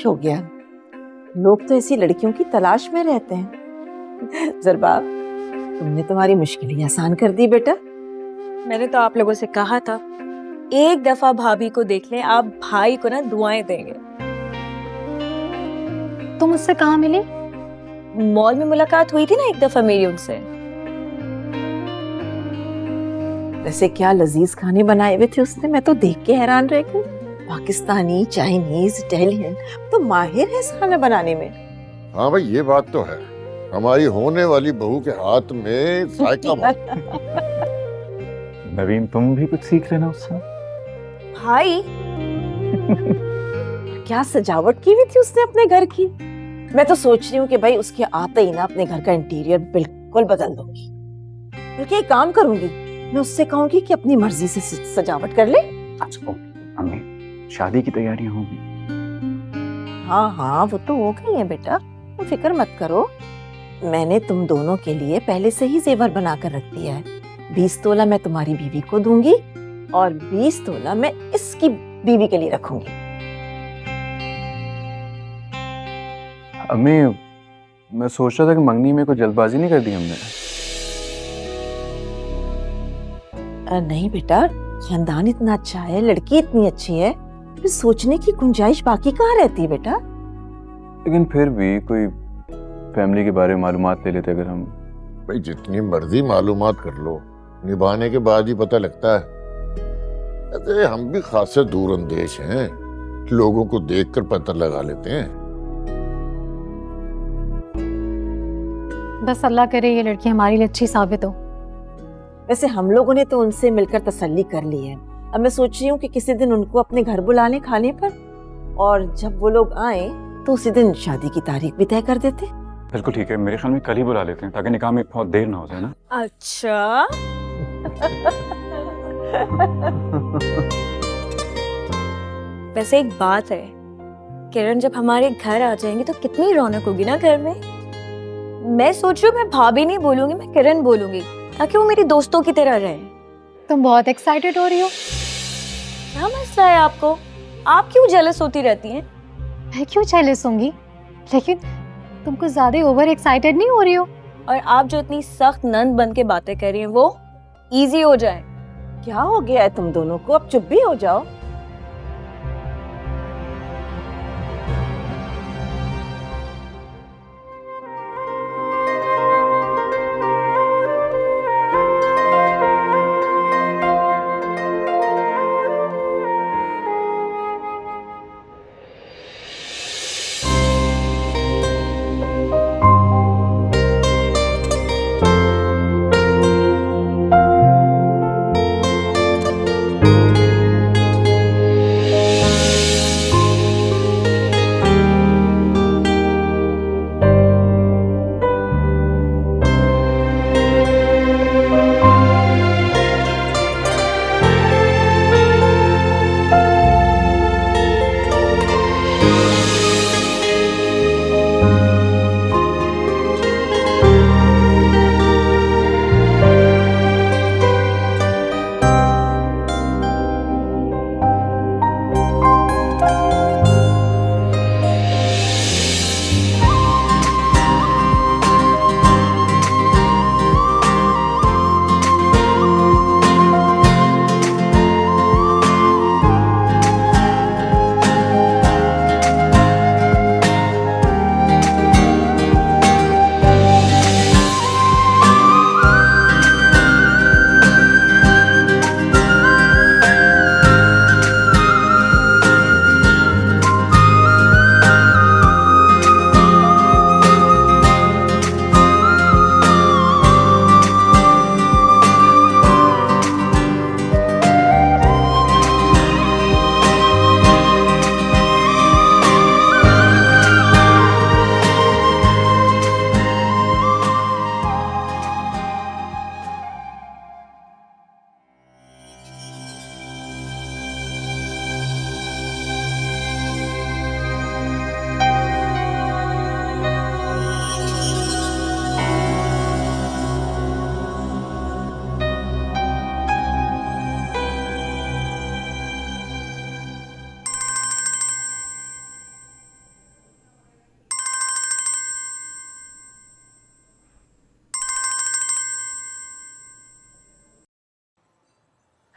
हो गया, लोग तो ऐसी लड़कियों की तलाश में रहते हैं। ज़रबाब, तुमने तुम्हारी मुश्किलें आसान कर दी बेटा। मैंने तो आप लोगों से कहा था एक दफा भाभी को देख लें, आप भाई को ना दुआएं देंगे। तुम उससे कहाँ मिली? मॉल में मुलाकात हुई थी ना एक दफा मेरी उनसे। वैसे क्या लजीज खाने बनाए हुए थे उसने, मैं तो देख के हैरान रह गई। पाकिस्तानी, चाइनीज, इटालियन, तो माहिर है इस खाना बनाने में। हाँ भाई, ये बात तो है, हमारी होने वाली बहू के हाथ में जायका बहुत। नवीन, तुम भी कुछ सीख लेना उससे। भाई क्या सजावट की हुई थी उसने अपने घर की। मैं तो सोच रही हूँ कि भाई उसके आते ही ना अपने घर का इंटीरियर बिल्कुल बदल दूंगी। बल्कि एक काम करूंगी, मैं उससे कहूंगी कि अपनी मर्जी से सजावट कर ले। अच्छा अम्मी, शादी की तैयारियां होंगी। हाँ हाँ, वो तो हो गई है बेटा, तुम फिक्र मत करो। मैंने तुम दोनों के लिए पहले से ही जेवर बना कर रख दिया है। 20 तोला मैं तुम्हारी बीवी को दूंगी और 20 तोला मैं इसकी बीवी के लिए रखूंगी। अम्मी, मैं सोच रहा था कि मंगनी में कोई जल्दबाजी नहीं कर दी हमने। नहीं बेटा, खानदान इतना अच्छा है, लड़की इतनी अच्छी है, फिर सोचने की गुंजाइश बाकी कहाँ रहती है बेटा। लेकिन फिर भी कोई फैमिली के बारे में मालूमात ले लेते अगर हम। भाई जितनी मर्जी मालूमात कर लो, निभाने के बाद ही पता लगता है। अरे हम भी खासे दूर अंदेश हैं, लोगों को देखकर पता लगा लेते हैं। बस अल्लाह करे ये लड़की हमारे लिए अच्छी साबित हो। वैसे हम लोगों ने तो उनसे मिलकर तसल्ली कर ली है। अब मैं सोच रही हूँ कि किसी दिन उनको अपने घर बुला लें खाने पर, और जब वो लोग आए तो उसी दिन शादी की तारीख भी तय कर देते। बिल्कुल ठीक है, मेरे ख्याल में कल ही बुला लेते हैं ताकि निकाह में बहुत देर ना हो जाए ना। अच्छा वैसे एक बात है, किरण जब हमारे घर आ जाएंगे तो कितनी रौनक होगी ना घर में। मैं सोच रही हूँ मैं भाभी नहीं बोलूंगी, मैं किरण बोलूंगी, ताकि वो मेरी दोस्तों की तरह रहे। तुम बहुत एक्साइटेड हो रही हो। क्या मसला है आपको? आप क्यों जेलस होती रहती हैं? मैं क्यों जेलस होंगी, लेकिन तुम कुछ ज्यादा ओवर एक्साइटेड नहीं हो रही हो? और आप जो इतनी सख्त नंद बन के बातें कर रही हैं वो इजी हो जाए। क्या हो गया है तुम दोनों को, अब चुप भी हो जाओ।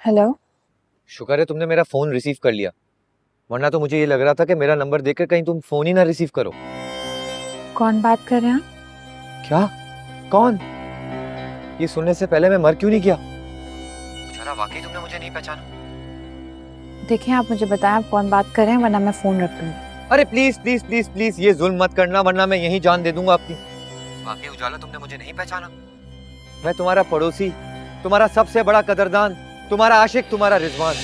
हेलो। शुक्र है तुमने मेरा फोन रिसीव कर लिया, वरना तो मुझे ये लग रहा था कि मेरा नंबर देखकर कहीं तुम फोन ही ना रिसीव करो। कौन बात कर रहे हैं? क्या? कौन? ये सुनने से पहले मैं मर क्यों नहीं गया? बेचारा, वाकई तुमने मुझे नहीं पहचाना? देखिए, आप मुझे बताएं आप कौन बात कर रहे हैं, वरना मैं फोन रख दूंगी। अरे प्लीज प्लीज प्लीज प्लीज ये जुल्म मत करना, वरना मैं यही जान दे दूंगा अपनी। वाकई उजाला, तुमने मुझे नहीं पहचाना? मैं तुम्हारा पड़ोसी, तुम्हारा सबसे बड़ा कदरदान, तुम्हारा आशिक, तुम्हारा रिजवान।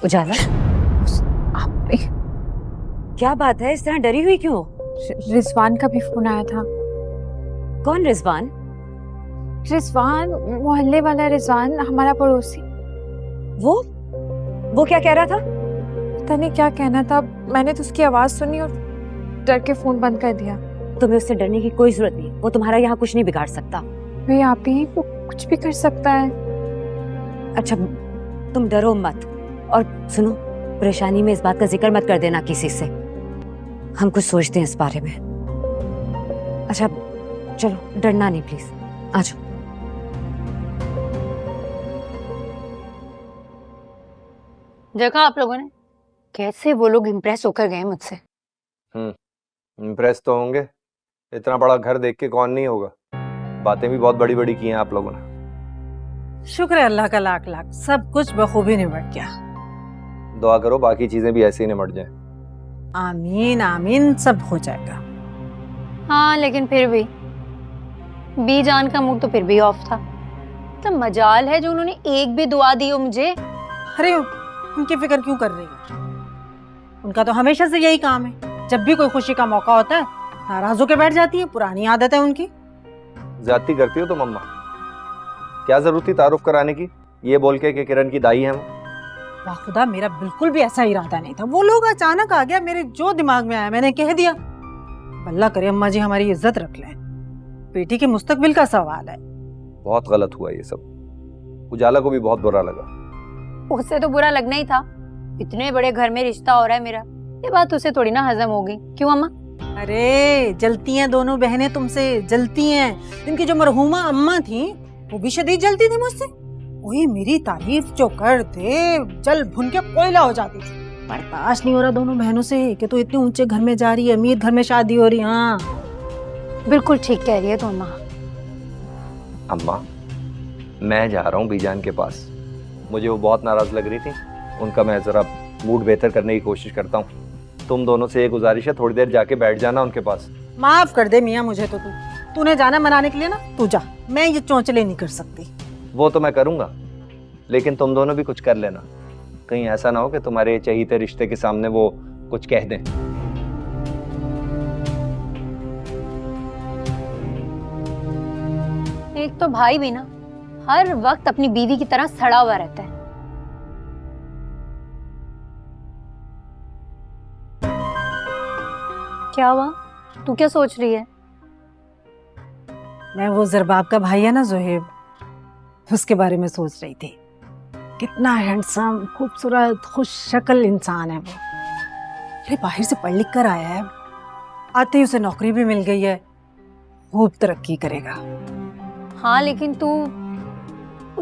उजाला, क्या बात है? इस तरह डरी हुई क्यों? रिजवान का भी फोन आया था। कौन रिजवान? रिजवान, मोहल्ले वाला रिजवान, हमारा पड़ोसी। वो क्या कह रहा था? पता नहीं क्या कहना था, मैंने तो उसकी आवाज सुनी और डर के फोन बंद कर दिया। तुम्हें उससे डरने की कोई जरूरत नहीं, वो तुम्हारा यहाँ कुछ नहीं बिगाड़ सकता। भाई आप ही, वो कुछ भी कर सकता है। अच्छा, तुम डरो मत, और सुनो, परेशानी में इस बात का जिक्र मत कर देना किसी से। हम कुछ सोचते हैं इस बारे में। अच्छा चलो, डरना नहीं प्लीज, आ जाओ। देखा आप लोगों ने कैसे वो लोग इम्प्रेस होकर गए मुझसे। इम्प्रेस तो होंगे, इतना बड़ा घर देख के कौन नहीं होगा। बातें भी बहुत बड़ी बड़ी की हैं आप लोगों ने। शुक्र है अल्लाह का लाख लाख, सब कुछ बखूबी निपट गया। दुआ करो बाकी चीजें भी ऐसे ही निपट जाएं। आमीन आमीन, सब हो जाएगा। हाँ लेकिन फिर भी बी जान का मूड तो फिर भी ऑफ था। तो मजाल है जो उन्होंने एक भी दुआ दी हो मुझे। अरे उनकी फिक्र क्यों कर रही हो? उनका तो हमेशा से यही काम है, जब भी कोई खुशी का मौका होता है नाराज होकर बैठ जाती है, पुरानी आदत है उनकी। ज्यादती करती हो तुम अम्मा, क्या जरूरत थी तारुफ कराने की, ये बोल के कि किरण की दाई है वो। वाह खुदा, मेरा बिल्कुल भी ऐसा इरादा नहीं था। वो लोग अचानक आ गया, मेरे जो दिमाग में आया मैंने कह दिया। अल्लाह करे अम्मा जी हमारी इज्जत रख लें, बेटी के मुस्तकबिल का सवाल है। बहुत गलत हुआ ये सब, उजाला को भी बहुत बुरा लगा। उससे तो बुरा लगना ही था, इतने बड़े घर में रिश्ता हो रहा है मेरा, ये बात उसे थोड़ी ना हजम होगी। क्यों अम्मा? अरे जलती हैं दोनों बहनें तुमसे, जलती हैं। इनकी जो मरहूमा अम्मा थी वो भी शदीद जलती थी मुझसे। वही मेरी तारीफ जो करते, जल भुन के कोयला हो जाती थी। बर्दाश्त नहीं हो रहा दोनों बहनों से कि तो इतने ऊंचे घर में जा रही है, अमीर घर में शादी हो रही। हाँ बिल्कुल ठीक कह रही है तो अम्मा। अम्मा, मैं जा रहा हूँ बीजान के पास, मुझे वो बहुत नाराज लग रही थी, उनका मैं जरा मूड बेहतर करने की कोशिश करता हूँ। तुम दोनों से एक गुजारिश है, थोड़ी देर जाके बैठ जाना उनके पास। माफ कर दे मियाँ मुझे, तो तूने जाना मनाने के लिए ना, तू जा, मैं ये चौंचले नहीं कर सकती। वो तो मैं करूंगा, लेकिन तुम दोनों भी कुछ कर लेना, कहीं ऐसा ना हो कि तुम्हारे चहीते रिश्ते के सामने वो कुछ कह दें। एक तो भाई भी ना हर वक्त अपनी बीवी की तरह सड़ा हुआ रहता है। क्या हुआ? तू क्या सोच रही है? मैं वो जरबाब का भाई है ना जोहेब, उसके बारे में सोच रही थी। कितना हैंडसम, खूबसूरत, खुश शक्ल इंसान है वो। अरे बाहर से पढ़ लिख कर आया है, आते ही उसे नौकरी भी मिल गई है, खूब तरक्की करेगा। हाँ लेकिन तू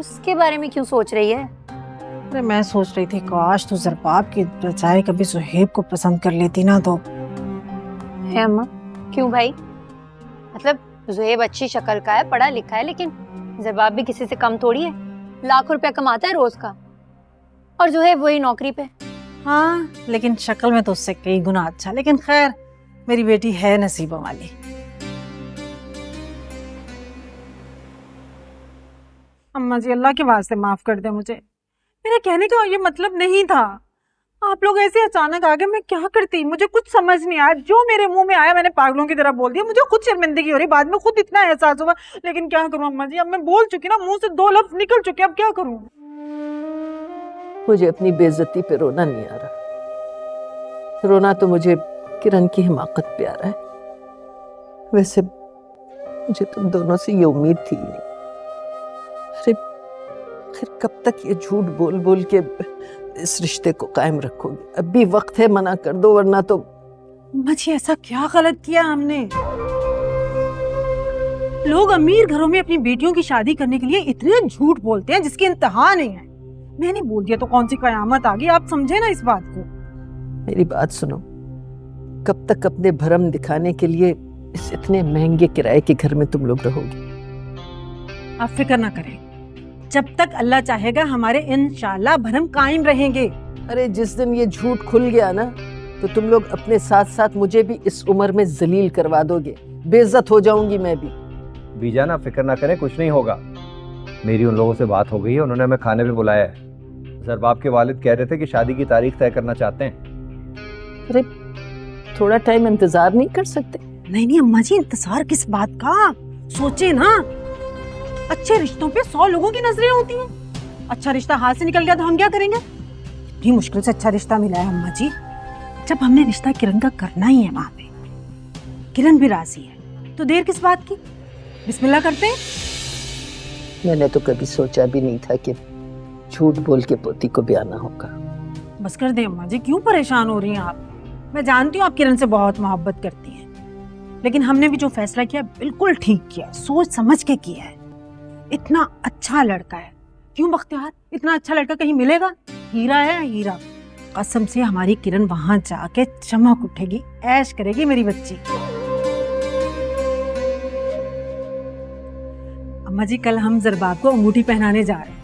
उसके बारे में क्यों सोच रही है? अरे मैं सोच रही थी काश तू जरबाब की बजाय कभी जोहेब को पसंद कर लेती ना तो। है अम्मा? क्यों भाई? मतलब जोहेब अच्छी शक्ल का है, पढ़ा लिखा है, लेकिन जरबाब भी किसी से कम थोड़ी है, लाखों रुपया कमाता है रोज का, और जोहेब वही नौकरी पे। हाँ लेकिन शक्ल में तो उससे कई गुना अच्छा। लेकिन खैर मेरी बेटी है नसीबों वाली। अम्मा जी अल्लाह के वास्ते माफ कर दे मुझे, मेरा कहने का ये मतलब नहीं था। आप लोग ऐसे अचानक आ गए, मैं क्या करती, मुझे कुछ समझ नहीं आया। जो मेरे मुंह में आया मैंने पागलों की तरह बोल दिया। मुझे खुद शर्मिंदगी हो रही, बाद में खुद इतना एहसास हुआ। लेकिन क्या करूं अम्मा जी, अब मैं बोल चुकी ना, मुंह से 2 लफ्ज निकल चुके, अब क्या करूं। मुझे अपनी बेइज्जती पे रोना नहीं आ रहा। रोना तो मुझे किरण की हिमाकत पे आ रहा है। वैसे मुझे तुम दोनों से ये उम्मीद थी नहीं। अरे फिर कब तक ये झूठ बोल बोल के इस रिश्ते को कायम रखोगे? अब भी वक्त है, मना कर दो, वरना तो। मुझे ऐसा क्या गलत किया हमने? लोग अमीर घरों में अपनी बेटियों की शादी करने के लिए इतने झूठ बोलते हैं जिसकी इंतहा नहीं है। मैंने बोल दिया तो कौन सी कयामत आ गई? आप समझे ना इस बात को। मेरी बात सुनो, कब तक अपने भरम दिखाने के लिए इस इतने महंगे किराए के घर में तुम लोग रहोगे? आप फिक्र ना करें, जब तक अल्लाह चाहेगा हमारे इंशाल्लाह भरम कायम रहेंगे। अरे जिस दिन ये झूठ खुल गया ना, तो तुम लोग अपने साथ साथ मुझे भी इस उम्र में जलील करवा दोगे, बेइज्जत हो जाऊंगी मैं भी। बीजान आप फिक्र ना करें, कुछ नहीं होगा। मेरी उन लोगों से बात हो गई है, उन्होंने हमें खाने पे बुलाया है। ज़रबाब के वालिद कह रहे थे कि शादी की तारीख तय करना चाहते हैं। अरे थोड़ा टाइम इंतजार नहीं कर सकते? नहीं नहीं अम्मा जी, इंतजार किस बात का? सोचे ना, अच्छे रिश्तों पे 100 लोगों की नजरें होती हैं। अच्छा रिश्ता हाथ से निकल गया तो हम क्या करेंगे? इतनी मुश्किल से अच्छा रिश्ता मिला है अम्मा जी। जब हमने रिश्ता किरण का करना ही है, वहां पे किरण भी राजी है, तो देर किस बात की? बिस्मिल्लाह करते हैं। मैंने तो कभी सोचा भी नहीं था कि झूठ बोल के पोती को ब्याना होगा। बस कर दे अम्मा जी, क्यों परेशान हो रही हैं आप? मैं जानती हूँ आप किरण से बहुत मोहब्बत करती हैं, लेकिन हमने भी जो फैसला किया बिल्कुल ठीक किया, सोच समझ के किया है। इतना अच्छा लड़का है, क्यों बख्तियार, इतना अच्छा लड़का कहीं मिलेगा? हीरा है हीरा। कसम से हमारी किरण वहां जाके चमक उठेगी, ऐश करेगी मेरी बच्ची। अम्मा जी, कल हम ज़रबाब को अंगूठी पहनाने जा रहे हैं।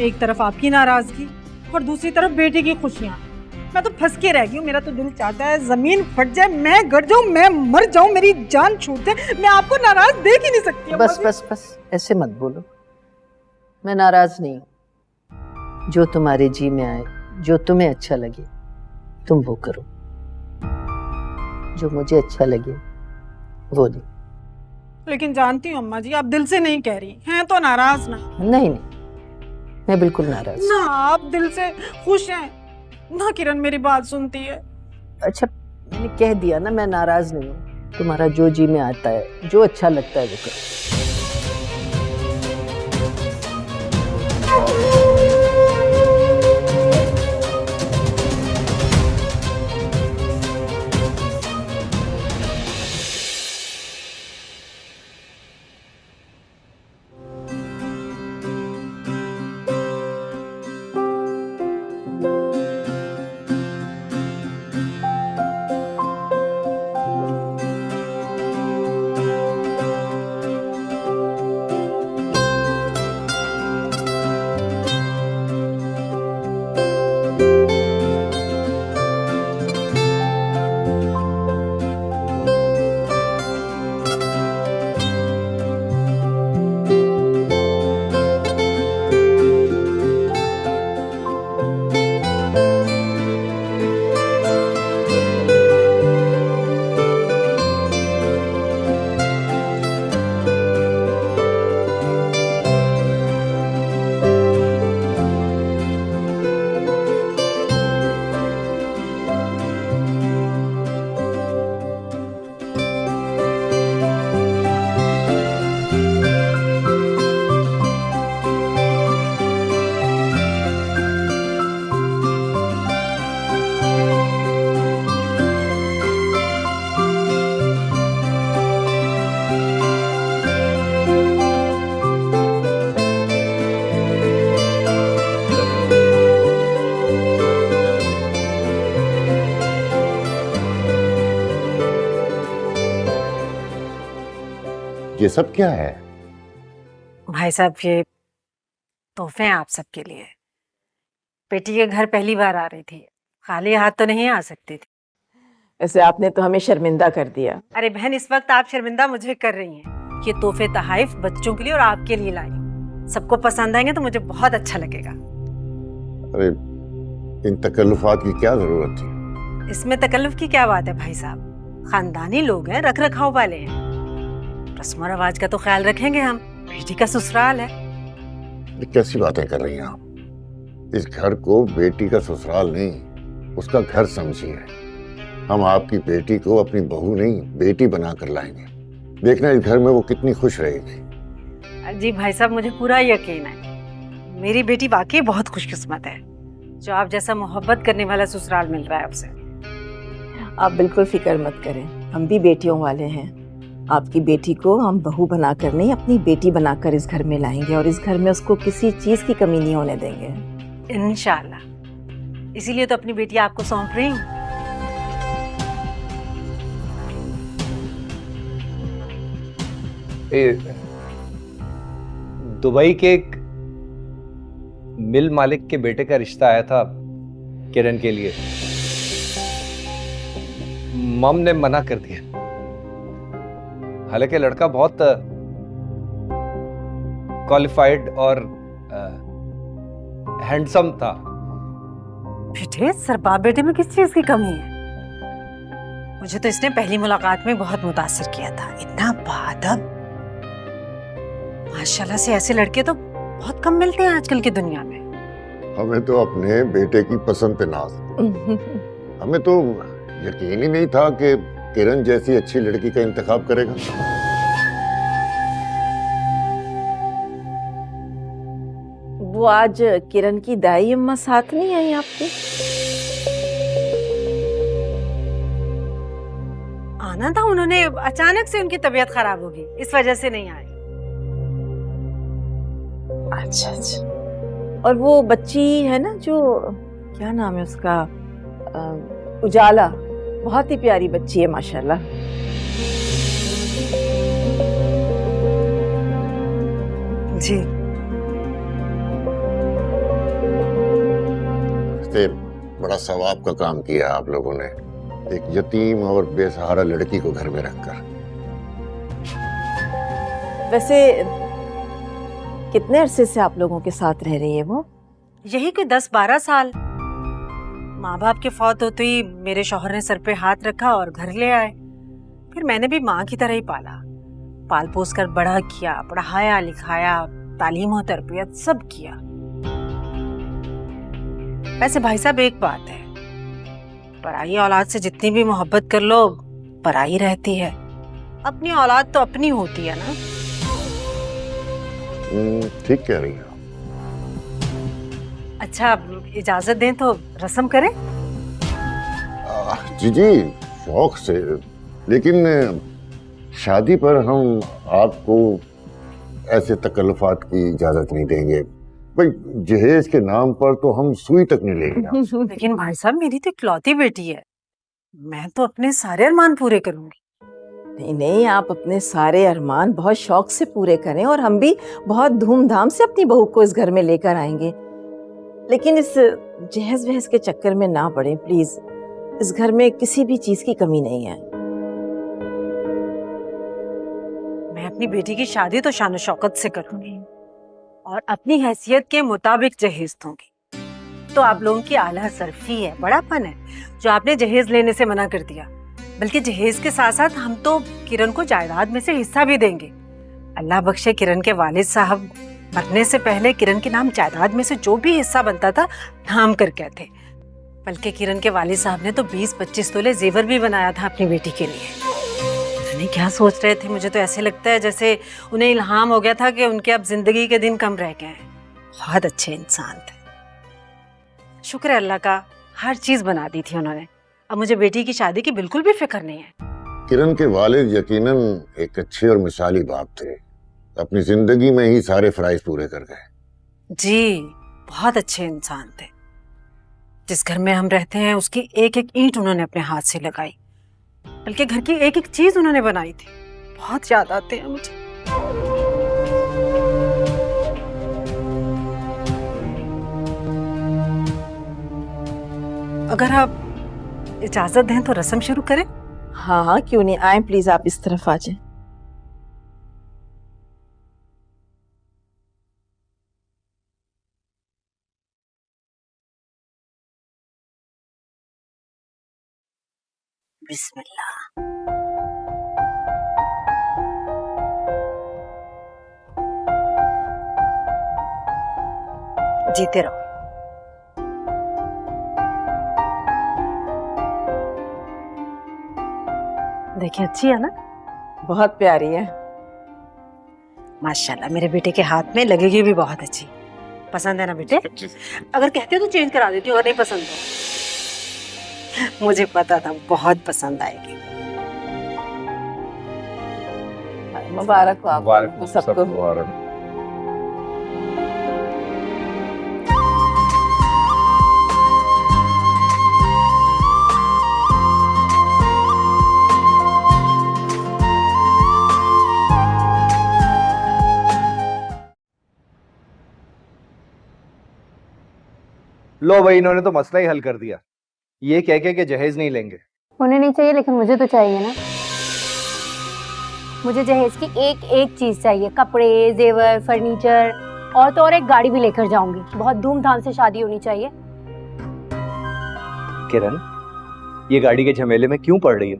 एक तरफ आपकी नाराजगी और दूसरी तरफ बेटे की खुशियां। मैं तो फंस के रह गई हूँ। मेरा तो दिल चाहता है जमीन फट जाए, मैं गड़ जाऊं, मैं मर जाऊं, मेरी जान छूट जाए। मैं आपको नाराज देख ही नहीं सकती। बस बस बस, ऐसे मत बोलो। मैं नाराज नहीं हूँ। जो तुम्हारे जी में आए, जो तुम्हें अच्छा लगे तुम वो करो, जो मुझे अच्छा लगे वो नहीं। लेकिन जानती हूँ अम्मा जी, आप दिल से नहीं कह रही हैं, तो नाराज ना। नहीं नहीं, मैं बिल्कुल नाराज ना आप दिल से खुश हैं ना। किरण मेरी बात सुनती है। अच्छा मैंने कह दिया ना, मैं नाराज नहीं हूँ। तुम्हारा जो जी में आता है, जो अच्छा लगता है वो करो। ये सब क्या है? भाई साहब, ये तोहफे हैं आप सबके लिए। बेटी के घर पहली बार आ रही थी, खाली हाथ तो नहीं आ सकती थी। ऐसे आपने तो हमें शर्मिंदा कर दिया। अरे बहन, इस वक्त आप शर्मिंदा मुझे कर रही हैं। ये तोहफे तहाइफ बच्चों के लिए और आपके लिए लाई हूँ। सबको पसंद आएंगे तो मुझे बहुत अच्छा लगेगा। अरे इन तकल्लुफात की क्या जरूरत थी? इसमें तकल्लुफ की क्या बात है भाई साहब? खानदानी लोग हैं, रख रखाव वाले हैं, रस्म और रवाज का तो ख्याल रखेंगे हम। बेटी का ससुराल है। ये कैसी बातें कर रही हैं आप? इस घर को बेटी का ससुराल नहीं, उसका घर समझिए। हम आपकी बेटी को अपनी बहू नहीं बेटी बना कर लाएंगे। देखना इस घर में वो कितनी खुश रहेगी। जी भाई साहब, मुझे पूरा यकीन है मेरी बेटी वाकई बहुत खुशकिस्मत है जो आप जैसा मोहब्बत करने वाला ससुराल मिल रहा है उसे। आप बिल्कुल फिक्र मत करें, हम भी बेटियों वाले हैं। आपकी बेटी को हम बहू बनाकर नहीं, अपनी बेटी बनाकर इस घर में लाएंगे और इस घर में उसको किसी चीज की कमी नहीं होने देंगे। इंशाल्लाह, इसीलिए तो अपनी बेटी आपको सौंप रही हूँ। दुबई के एक मिल मालिक के बेटे का रिश्ता आया था किरण के लिए। मम ने मना कर दिया। हालांकि लड़का बहुत क्वालिफाइड और हैंडसम था। बेटे, सरबाब बेटे में किस चीज की कमी है? मुझे तो इसने पहली मुलाकात में बहुत मुतासिर किया था। इतना बादब, माशाल्लाह से ऐसे लड़के तो बहुत कम मिलते हैं आजकल की दुनिया में। हमें तो अपने बेटे की पसंद पे नाज। हमें तो यकीन ही नहीं था कि किरण जैसी अच्छी लड़की का इंतखाब करेगा। वो आज किरण की दाई अम्मा साथ नहीं आई आपके? आना था, उन्होंने अचानक से उनकी तबीयत खराब होगी, इस वजह से नहीं आई। अच्छा अच्छा। और वो बच्ची है ना, जो क्या नाम है उसका, उजाला, बहुत ही प्यारी बच्ची है माशाल्लाह। जी। से बड़ा सवाब का काम किया आप लोगों ने, एक यतीम और बेसहारा लड़की को घर में रखकर। वैसे कितने अरसे से आप लोगों के साथ रह रही है वो? यही कोई 10-12 साल। माँ बाप के फौत होते ही मेरे शौहर ने सर पे हाथ रखा और घर ले आए। फिर मैंने भी माँ की तरह ही पाला, पाल पोस कर बड़ा किया, पढ़ाया लिखाया, तालीम और तरबियत सब किया। वैसे भाई साहब, एक बात है, पराई औलाद से जितनी भी मोहब्बत कर लो पराई रहती है। अपनी औलाद तो अपनी होती है ना। ठीक कह रही हो। अच्छा, इजाजत दें तो रस्म करें? जी जी, शौक से। लेकिन शादी पर हम आपको ऐसे तकल्लुफात की इजाजत नहीं देंगे। भाई, जहेज के नाम पर तो हम सुई तक नहीं लेंगे। लेकिन भाई साहब, मेरी तो इकलौती बेटी है, मैं तो अपने सारे अरमान पूरे करूंगी। नहीं नहीं, आप अपने सारे अरमान बहुत शौक से पूरे करें और हम भी बहुत धूमधाम से अपनी बहू को इस घर में लेकर आएंगे। लेकिन इस जहेज वहेज के चक्कर में ना पड़े प्लीज। इस घर में किसी भी चीज की कमी नहीं है। मैं अपनी बेटी की शादी तो शान शौकत से करूंगी और अपनी हैसियत के मुताबिक जहेज दूंगी। तो आप लोगों की आला सरफी है, बड़ापन है जो आपने जहेज लेने से मना कर दिया। बल्कि जहेज के साथ साथ हम तो किरण को जायदाद में से हिस्सा भी देंगे। अल्लाह बख्शे, किरण के वालिद साहब मरने से पहले किरण के नाम जायदाद में से जो भी हिस्सा बनता था नाम कर कहते। बल्कि किरण के वालिद साहब ने तो 20-25 तोले जेवर भी बनाया था अपनी बेटी के लिए। पता नहीं क्या सोच रहे थे, मुझे तो ऐसे लगता है जैसे उन्हें इल्हाम हो गया था कि उनके अब जिंदगी के दिन कम रह गए हैं। बहुत अच्छे इंसान थे, शुक्र है अल्लाह का, हर चीज बना दी थी उन्होंने। अब मुझे बेटी की शादी की बिल्कुल भी फिक्र नहीं है। किरण के वालिद यकीनन एक अच्छे और मिसाली बाप थे, अपनी जिंदगी में ही सारे फराइज पूरे कर गए। जी, बहुत अच्छे इंसान थे। जिस घर में हम रहते हैं उसकी एक एक ईंट उन्होंने अपने हाथ से लगाई, बल्कि घर की एक एक चीज उन्होंने बनाई थी। बहुत याद आते हैं मुझे। अगर आप इजाजत दें तो रस्म शुरू करें। हाँ हाँ, क्यों नहीं, आए प्लीज, आप इस तरफ आ जाए। बिस्मिल्लाह। जीते रहो। देखिए अच्छी है ना? बहुत प्यारी है। माशाल्लाह, मेरे बेटे के हाथ में लगेगी भी बहुत अच्छी। पसंद है ना बेटे? अगर कहते हो तो चेंज करा देती हूँ, अगर नहीं पसंद तो। मुझे पता था बहुत पसंद आएगी। मुबारक हो आपको, मुबारक हो सबको। मुबारक। लो भाई, इन्होंने तो मसला ही हल कर दिया। ये कह के कि जहेज नहीं लेंगे। उन्हें नहीं चाहिए लेकिन मुझे तो चाहिए ना। मुझे जहेज की एक एक चीज चाहिए, कपड़े, जेवर, फर्नीचर, और तो और एक गाड़ी भी लेकर जाऊंगी। बहुत धूमधाम से शादी होनी चाहिए। किरण, ये गाड़ी के झमेले में क्यों पड़ रही हो?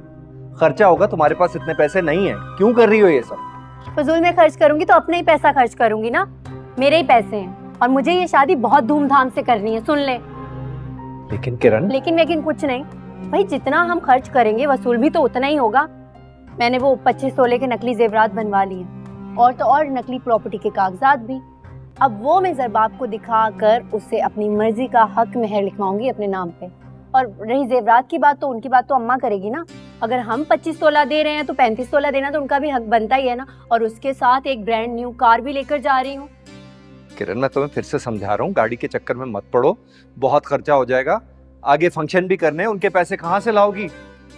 खर्चा होगा, तुम्हारे पास इतने पैसे नहीं है, क्यों कर रही हो ये सब? फजूल में खर्च करूंगी तो अपने ही पैसा खर्च करूंगी ना, मेरे ही पैसे हैं और मुझे ये शादी बहुत धूमधाम से करनी है, सुन ले। लेकिन किरण, लेकिन कुछ नहीं भाई, जितना हम खर्च करेंगे वसूल भी तो उतना ही होगा। मैंने वो 25 तोले के नकली जेवरात बनवा लिए और तो और नकली प्रॉपर्टी के कागजात भी। अब वो मैं ज़रबाब को दिखाकर उससे अपनी मर्जी का हक मेहर लिखवाऊंगी अपने नाम पे। और रही जेवरात की बात, तो उनकी बात तो अम्मा करेगी ना। अगर हम 25 तोला दे रहे हैं तो 35 तोला देना तो उनका भी हक बनता ही है ना। और उसके साथ एक ब्रांड न्यू कार भी लेकर जा रही हूँ। किरण, मैं तुम्हें फिर से समझा रहा हूँ, गाड़ी के चक्कर में मत पड़ो, बहुत खर्चा हो जाएगा। आगे फंक्शन भी करने हैं, उनके पैसे कहाँ से लाओगी?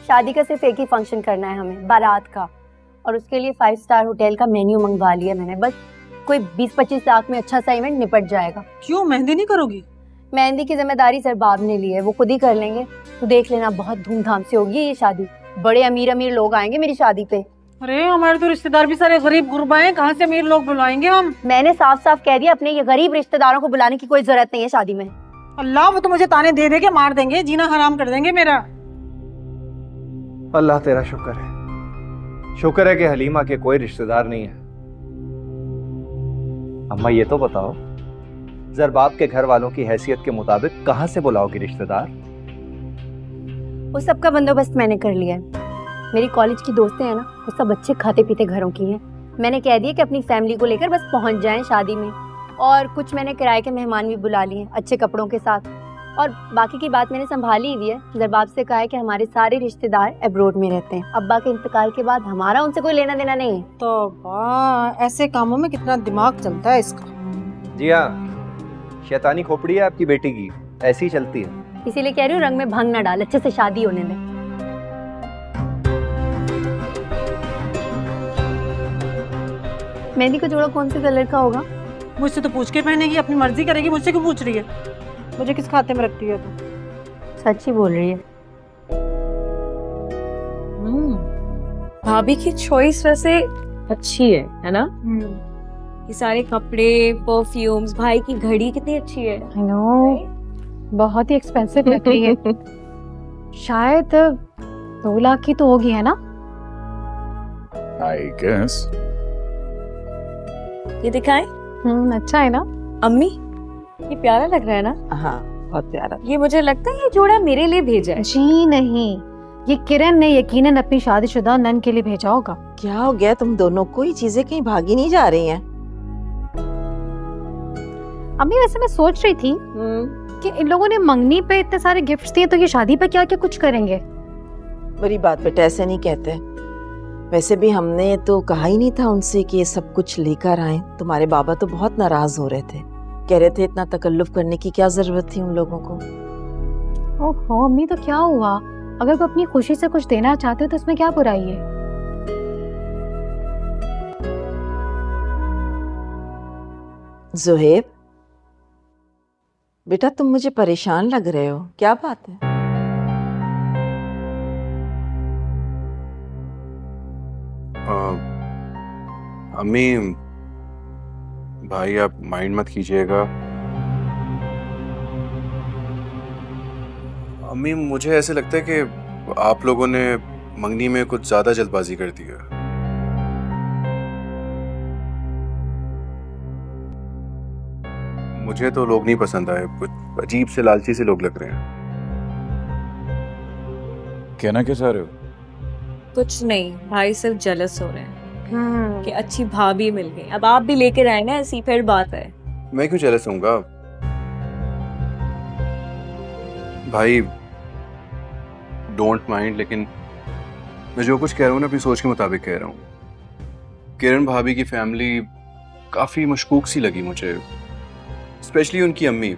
शादी का सिर्फ एक ही फंक्शन करना है हमें, बारात का, और उसके लिए 5 स्टार होटल का मेन्यू मंगवा लिया मैंने। बस कोई 20-25 लाख में अच्छा सा इवेंट निपट जाएगा। क्यों मेहंदी नहीं करोगी? मेहंदी की जिम्मेदारी ज़रबाब ने ली है, वो खुद ही कर लेंगे। तो देख लेना, बहुत धूमधाम से होगी ये शादी। बड़े अमीर अमीर लोग आएंगे मेरी शादी पे। अरे हमारे तो रिश्तेदार भी सारे गरीब गुरबा हैं, कहाँ से अमीर लोग बुलाएंगे हम? मैंने साफ साफ कह दिया, अपने ये गरीब रिश्तेदारों को बुलाने की कोई जरूरत नहीं है शादी में। अल्लाह, वो तो मुझे ताने दे दे के मार देंगे, जीना हराम कर देंगे मेरा। अल्लाह तेरा शुक्र है, शुक्र है कि हलीमा के कोई रिश्तेदार नहीं है। अम्मा, ये तो बताओ, ज़रबाब के घर वालों की हैसियत के मुताबिक कहाँ से बुलाओगी रिश्तेदार? वो सबका बंदोबस्त मैंने कर लिया है। मेरी कॉलेज की दोस्तें हैं ना, वो सब अच्छे खाते पीते घरों की हैं। मैंने कह दिया कि अपनी फैमिली को लेकर बस पहुंच जाएं शादी में। और कुछ मैंने किराए के मेहमान भी बुला लिए अच्छे कपड़ों के साथ। और बाकी की बात मैंने संभाली हुई है। ज़रबाब से कहा है कि हमारे सारे रिश्तेदार अब्रोड में रहते हैं। अब्बा के इंतकाल के बाद हमारा उनसे कोई लेना देना नहीं है। तो वाह, ऐसे कामों में कितना दिमाग चलता है इसका। जी हाँ, शैतानी खोपड़ी है आपकी बेटी की, ऐसी ही चलती है। इसीलिए कह रही हूँ, रंग में भंग ना डाल, अच्छे से शादी होने दे। मेहंदी का जोड़ा कौन से कलर का होगा? मुझसे तो पूछ के पहनेगी, अपनी मर्जी करेगी, मुझसे क्यों पूछ रही है? मुझे किस खाते में रखती है तू? सच ही बोल रही है। भाभी की चॉइस वैसे अच्छी है ना? ये सारे कपड़े, परफ्यूम्स, भाई की घड़ी कितनी अच्छी है। आई नो, बहुत ही एक्सपेंसिव लग रही है। शायद 2 लाख की तो होगी, है ना? I guess. ये दिखाएं? अच्छा है ना? अम्मी, ये प्यारा लग रहा है ना? हाँ, बहुत प्यारा। ये मुझे लगता है ये जोड़ा मेरे लिए भेजा है। जी नहीं, ये किरण ने यकीनन अपनी शादीशुदा नन के लिए भेजा होगा। क्या हो गया तुम दोनों को? ये चीजें कहीं भागी नहीं जा रही हैं? अम्मी, वैसे मैं सोच रही थी कि इन लोगों ने मंगनी पे इतने सारे गिफ्ट्स दिए, तो ये शादी पे क्या क्या कुछ करेंगे? बड़ी बात बेटा, ऐसे नहीं कहते। वैसे भी हमने तो कहा ही नहीं था उनसे कि ये सब कुछ लेकर आए। तुम्हारे बाबा तो बहुत नाराज हो रहे थे, कह रहे थे इतना तकल्लुफ करने की क्या जरूरत थी उन लोगों को। ओहो अम्मी, तो क्या हुआ? अगर वो अपनी खुशी से कुछ देना चाहते हो तो इसमें क्या बुराई है? ज़ुहैब बेटा, तुम मुझे परेशान लग रहे हो, क्या बात है? अम्मी, भाई आप माइंड मत कीजिएगा। अम्मी, मुझे ऐसे लगता है कि आप लोगों ने मंगनी में कुछ ज्यादा जल्दबाजी कर दी है। मुझे तो लोग नहीं पसंद आए, कुछ अजीब से लालची से लोग लग रहे हैं। कहना क्या चाह रहे हो? कुछ नहीं, भाई सिर्फ जेलस हो रहे हैं कि अच्छी भाभी मिल गई। अब आप भी लेकर आए ना, ऐसी फिर बात है। मैं क्यों जेलस होऊंगा भाई, डोंट माइंड, लेकिन मैं जो कुछ कह रहा हूँ ना अपनी सोच के मुताबिक कह रहा हूँ। किरण भाभी की फैमिली काफी मशकूक सी लगी मुझे, स्पेशली उनकी अम्मी।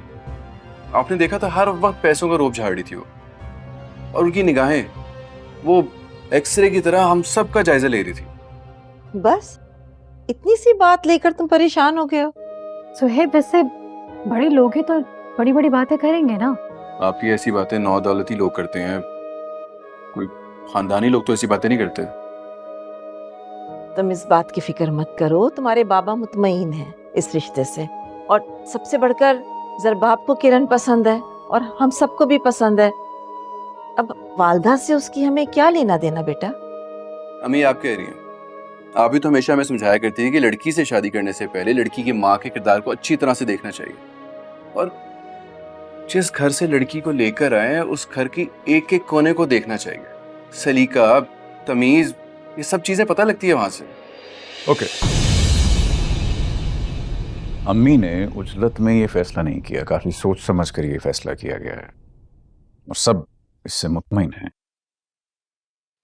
आपने देखा था हर वक्त पैसों का रोब झाड़ रही थी वो, और उनकी निगाहें वो एक्सरे की तरह हम सब का जायजा ले रही थी। बस इतनी सी बात लेकर तुम परेशान हो गए हो? सुहेब, वैसे बड़े लोग हैं तो बड़ी बड़ी बातें करेंगे ना। आपकी ऐसी बातें नौ दौलती लोग करते हैं, कोई खानदानी लोग तो ऐसी बातें नहीं करते। तुम इस बात की फिक्र मत करो, तुम्हारे बाबा मुतमईन हैं इस रिश्ते से। और सबसे बढ़कर ज़रबाब को किरण पसंद है और हम सबको भी पसंद है। अब वालदा से उसकी हमें क्या लेना देना बेटा? अम्मी आप कह रही हैं, आप भी तो हमेशा हमें समझाया करती हैं कि लड़की से शादी करने से पहले लड़की की माँ के किरदार को अच्छी तरह से देखना चाहिए, और जिस घर से लड़की को लेकर आए उस घर की एक एक कोने को देखना चाहिए। सलीका, तमीज, ये सब चीजें पता लगती है वहां से। ओके, अम्मी ने उजलत में ये फैसला नहीं किया, काफी सोच समझ कर ये फैसला किया गया है और सब इससे मुतमईन हैं,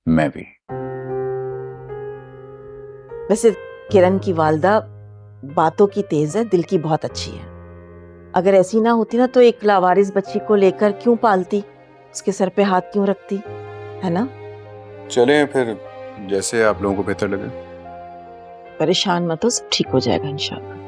मैं भी। वैसे किरण की वालदा बातों की तेज है, दिल की बहुत अच्छी है। अगर ऐसी ना होती ना तो एक लावारिस बच्ची को लेकर क्यों पालती, उसके सर पे हाथ क्यों रखती, है ना? चलें फिर, जैसे आप लोगों को बेहतर लगे। परेशान मत हो, सब ठीक हो जाएगा इंशाल्लाह।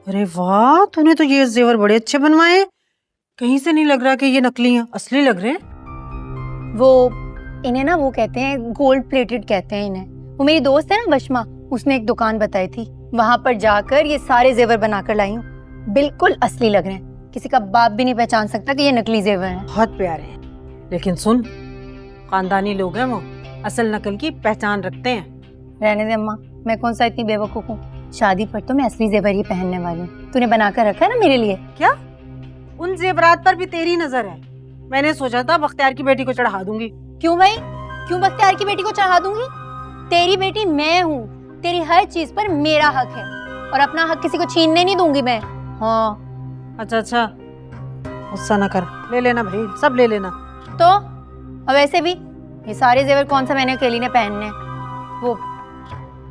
अरे वाह, तूने तो ये जेवर बड़े अच्छे बनवाए हैं। कहीं से नहीं लग रहा कि ये नकली हैं, असली लग रहे हैं। वो इन्हें ना वो कहते हैं गोल्ड प्लेटेड कहते हैं इन्हें। वो मेरी दोस्त है ना बशमा, उसने एक दुकान बताई थी, वहां पर जाकर ये सारे जेवर बनाकर लाई हूँ। बिल्कुल असली लग रहे हैं, किसी का बाप भी नहीं पहचान सकता कि ये नकली जेवर हैं। बहुत प्यारे हैं, लेकिन सुन, खानदानी लोग हैं वो, असल नकल की पहचान रखते हैं। रहने दे अम्मा, मैं कौन सा इतनी बेवकूफ हूँ। शादी पर तो मैं असली जेवर ही पहनने वाली हूँ। तूने बनाकर रखा है ना मेरे लिए। क्या उन जेवरात पर भी तेरी नजर है? मैंने सोचा था बख्तियार की बेटी को चढ़ा दूंगी। क्यों भाई, क्यों बख्तियार की बेटी को चढ़ा दूंगी? तेरी बेटी मैं हूँ, तेरी हर चीज पर मेरा हक है, और अपना हक किसी को छीनने नहीं दूंगी मैं। हाँ। अच्छा, गुस्सा ना कर, ले लेना भाई, सब ले लेना। तो अब वैसे भी ये सारे जेवर कौन सा मैंने अकेली ने पहनने हैं? वो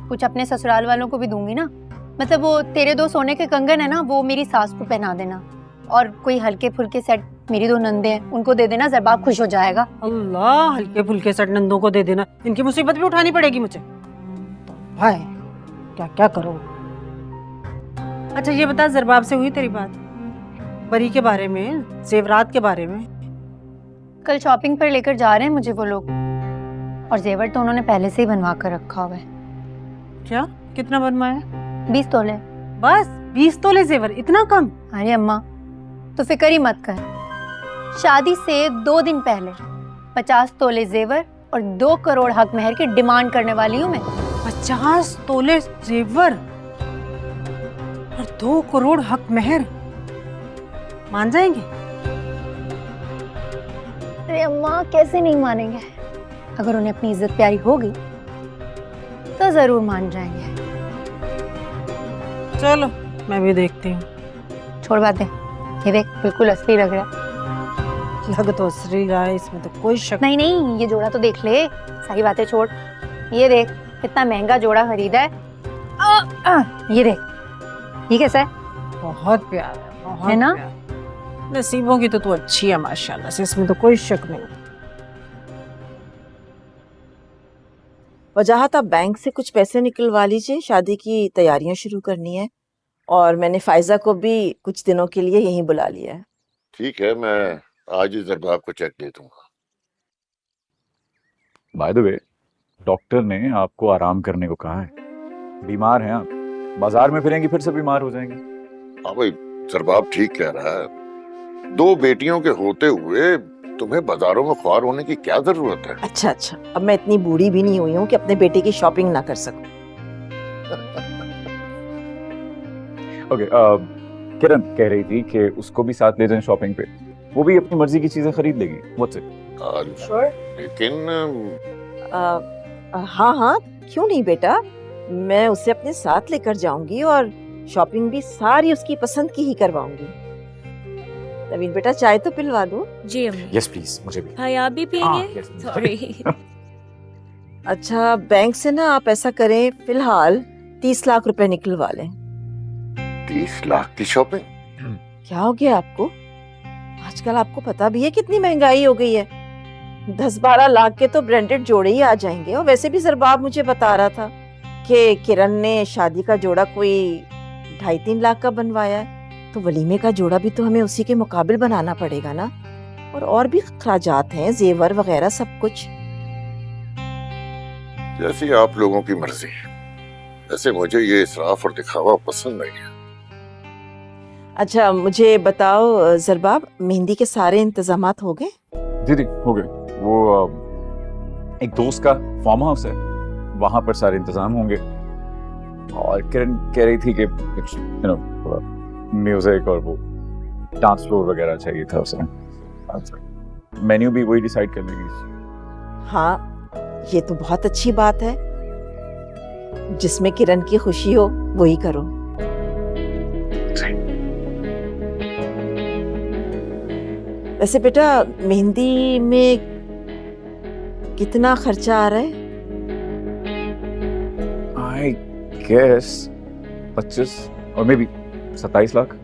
कुछ अपने ससुराल वालों को भी दूंगी ना। मतलब वो तेरे 2 सोने के कंगन है ना, वो मेरी सास को पहना देना, और कोई हल्के फुल्के सेट मेरी 2 नंदे हैं उनको दे देना, ज़रबाब खुश हो जाएगा। अल्लाह, हल्के फुल्के सेट नंदों को दे देना, इनकी मुसीबत भी उठानी पड़ेगी मुझे। तो भाई क्या क्या करो। अच्छा ये बता, ज़रबाब से हुई तेरी बात बरी के बारे में, जेवरात के बारे में? कल शॉपिंग पर लेकर जा रहे हैं मुझे वो लोग, और जेवर तो उन्होंने पहले से ही बनवा कर रखा हुआ है। क्या, कितना बनवाया? 20 तोले। बस 20 तोले जेवर, इतना कम? अरे अम्मा, तो फिक्र ही मत कर, शादी से 2 दिन पहले 50 तोले जेवर और 2 करोड़ हक महर की डिमांड करने वाली हूँ मैं। 50 तोले जेवर और 2 करोड़ हक महर, मान जाएंगे? अरे अम्मा, कैसे नहीं मानेंगे? अगर उन्हें अपनी इज्जत प्यारी होगी तो जरूर मान जाएंगे। चलो मैं भी देखती हूँ। छोड़ बातें, ये देख बिल्कुल असली लग रहा है। लग तो असली रहा है, इसमें तो कोई शक नहीं नहीं, ये जोड़ा तो देख ले, सारी बातें छोड़। ये देख कितना महंगा जोड़ा खरीदा है। ये देख, ये कैसा है? बहुत प्यार है, बहुत है ना? प्यार। नसीबों की तो तू अच्छी है माशाल्लाह से, इसमें तो कोई शक नहीं। वजाहत आप बैंक से कुछ पैसे निकलवा लीजिए, शादी की तैयारियां शुरू करनी है, और मैंने फायजा को भी कुछ दिनों के लिए यहीं बुला लिया है। ठीक है, मैं आज ही ज़रबाब को चेक दे दूंगा। बाय द वे, डॉक्टर ने आपको आराम करने को कहा है, बीमार हैं आप, बाजार में फिरेंगी फिर से बीमार हो जाएंगे। हाँ भाई, ज़रबाब ठीक कह रहा है, 2 बेटियों के होते हुए तुम्हें बाजारों में ख्वार होने की क्या जरूरत है? अच्छा अच्छा, अब मैं इतनी बूढ़ी भी नहीं हुई हूँ कि अपने बेटे की शॉपिंग ना कर सकूं। ओके, किरण कह रही थी कि उसको भी साथ ले जाएं शॉपिंग पे, वो भी अपनी मर्जी की चीजें खरीद लेगी। What's it? लेकिन हाँ हाँ, क्यों नहीं बेटा, मैं उसे अपने साथ लेकर जाऊंगी और शॉपिंग भी सारी उसकी पसंद की ही करवाऊंगी। नवीन बेटा, चाय तो पिलवा दो। जी अम्मी। यस प्लीज, मुझे भी। भाई आप भी पियेंगे? सॉरी। अच्छा, बैंक से ना आप ऐसा करें, फिलहाल 30 लाख रुपए निकलवा लें। 30 लाख की शॉपिंग? क्या हो गया आपको? आजकल आपको पता भी है कितनी महंगाई हो गई है। 10-12 लाख के तो ब्रांडेड जोड़े ही आ जाएंगे। और वैसे भी सरबाब मुझे बता रहा था कि किरण ने शादी का जोड़ा कोई 2.5-3 लाख का बनवाया है, तो वलीमे का जोड़ा भी तो हमें उसी के मुकाबिल बनाना पड़ेगा ना। और भी खर्चात हैं, जेवर वगैरह सब कुछ। जैसी आप लोगों की मर्जी, वैसे मुझे ये इसराफ और दिखावा पसंद नहीं है। अच्छा मुझे बताओ जरबाब, मेहंदी के सारे इंतजामात हो गए? दीदी हो गए। वो एक दोस्त का फार्म हाउस है, वहां पर सारे इंतजाम होंगे। और किरण कह रही थी कि कुछ म्यूजिक और वो डांस फ्लोर वगैरह चाहिए था उसे। मेन्यू भी वही डिसाइड कर लेंगे। हाँ, ये तो बहुत अच्छी बात है। जिसमें किरण की खुशी हो वही करो। वैसे बेटा, मेहंदी में कितना खर्चा आ रहा है? आई गेस 25 और मे बी 27 लाख।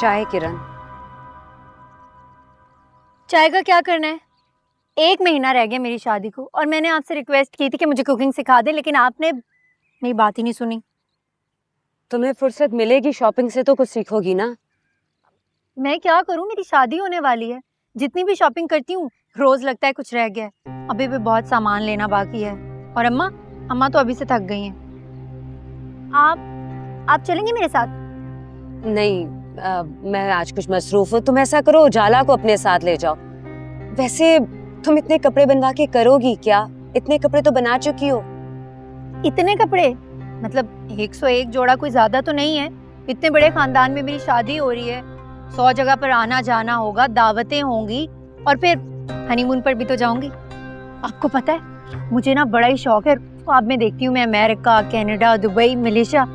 चाय किरण। चाय का क्या करना है? 1 महीना रह गया मेरी शादी को और मैंने आपसे रिक्वेस्ट की थी कि मुझे कुकिंग सिखा दे, लेकिन आपने मेरी बात ही नहीं सुनी। तुम्हें फुर्सत मिलेगी शॉपिंग से तो कुछ सीखोगी ना। मैं क्या करूं, मेरी शादी होने वाली है। जितनी भी शॉपिंग करती हूँ रोज लगता है कुछ रह गया है। अभी भी बहुत सामान लेना बाकी है। और अम्मा तो अभी से थक गई हैं। आप चलेंगे मेरे साथ? नहीं, मैं आज कुछ मसरूफ हूँ। तुम ऐसा करो, उजाला को अपने साथ ले जाओ। वैसे तुम इतने कपड़े बनवा के करोगी क्या? इतने कपड़े तो बना चुकी हो। इतने कपड़े? मतलब 101 जोड़ा कोई ज्यादा तो नहीं है। इतने बड़े खानदान में मेरी शादी हो रही है, 100 जगह पर आना जाना होगा, दावतें होंगी और फिर हनीमून पर भी तो जाऊंगी। आपको पता है मुझे ना बड़ा ही शौक है। तो अब मैं देखती हूँ, मैं अमेरिका, कनाडा, दुबई, मलेशिया,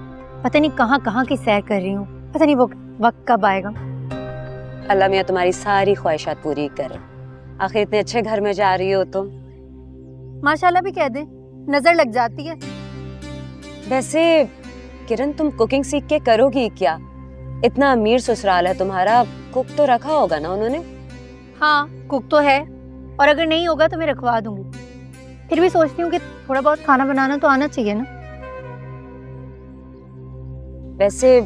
पता नहीं कहाँ की सैर कर रही हूँ। पता नहीं वो वक्त कब आएगा। अल्लाह मियाँ तुम्हारी सारी ख्वाहिशात पूरी करे। आखिर इतने अच्छे घर में जा रही हो तुम। माशाल्लाह भी कह दे, नजर लग जाती है। वैसे किरण, तुम कुकिंग सीख के करोगी क्या? इतना अमीर ससुराल है तुम्हारा, कुक तो रखा होगा ना उन्होंने? हाँ, कुक तो है, और अगर नहीं होगा तो मैं रखवा दूंगी। फिर भी सोचती हूँ कि थोड़ा बहुत खाना बनाना तो आना चाहिए ना। वैसे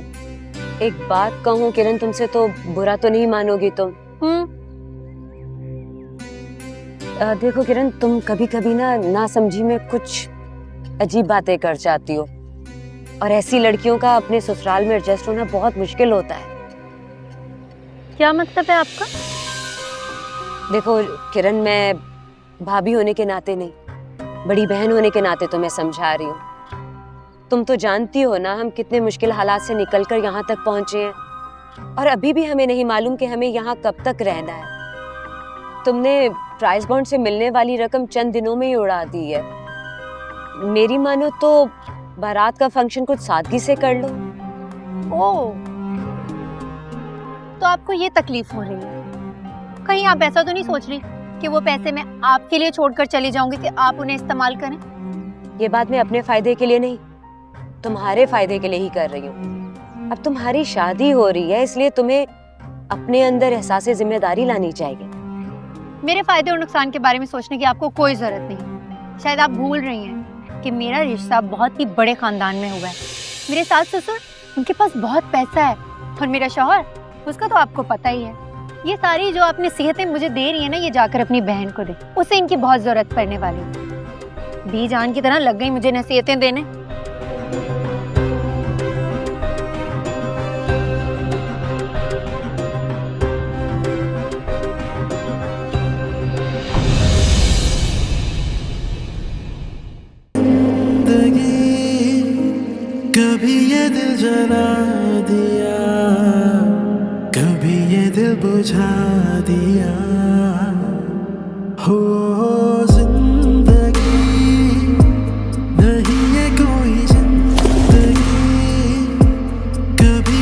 एक बात कहूँ किरण तुमसे, तो बुरा तो नहीं मानोगी तुम? देखो किरण, तुम कभी कभी ना समझी में कुछ अजीब बातें कर जाती हो, और ऐसी लड़कियों का अपने ससुराल में एडजस्ट होना बहुत मुश्किल होता है। क्या मतलब है आपका? देखो किरण, मैं भाभी होने के नाते नहीं, बड़ी बहन होने के नाते तुम्हें समझा रही हूँ। तुम तो जानती हो ना हम कितने मुश्किल हालात से निकलकर यहाँ तक पहुँचे हैं, और अभी भी हमें नहीं मालूम कि हमें यहाँ कब तक रहना है। तुमने प्राइस बॉन्ड से मिलने वाली रकम चंद दिनों में ही उड़ा दी है। मेरी मानो तो बारात का फंक्शन कुछ सादगी से कर लो। ओह, तो आपको ये तकलीफ हो रही है? कहीं आप ऐसा तो नहीं सोच रही कि वो पैसे मैं आपके लिए छोड़कर चली जाऊंगी कि आप उन्हें इस्तेमाल करें? ये बात मैं अपने फायदे के लिए नहीं, तुम्हारे फायदे के लिए ही कर रही हूँ। अब तुम्हारी शादी हो रही है, इसलिए तुम्हें अपने अंदर एहसास जिम्मेदारी लानी चाहिए। मेरे फायदे और नुकसान के बारे में सोचने की आपको कोई जरूरत नहीं। शायद आप भूल रही हैं कि मेरा रिश्ता बहुत ही बड़े खानदान में हुआ है। मेरे सास ससुर, उनके पास बहुत पैसा है, और मेरा शौहर, उसका तो आपको पता ही है। ये सारी जो आप नसीहतें मुझे दे रही है ना, ये जाकर अपनी बहन को दे, उसे इनकी बहुत जरूरत पड़ने वाली है। भी जान की तरह लग गई मुझे नसीहतें देने। कभी ये दिल जला दिया, कभी ये दिल बुझा दिया, हो जिंदगी नहीं है कोई जिंदगी, कभी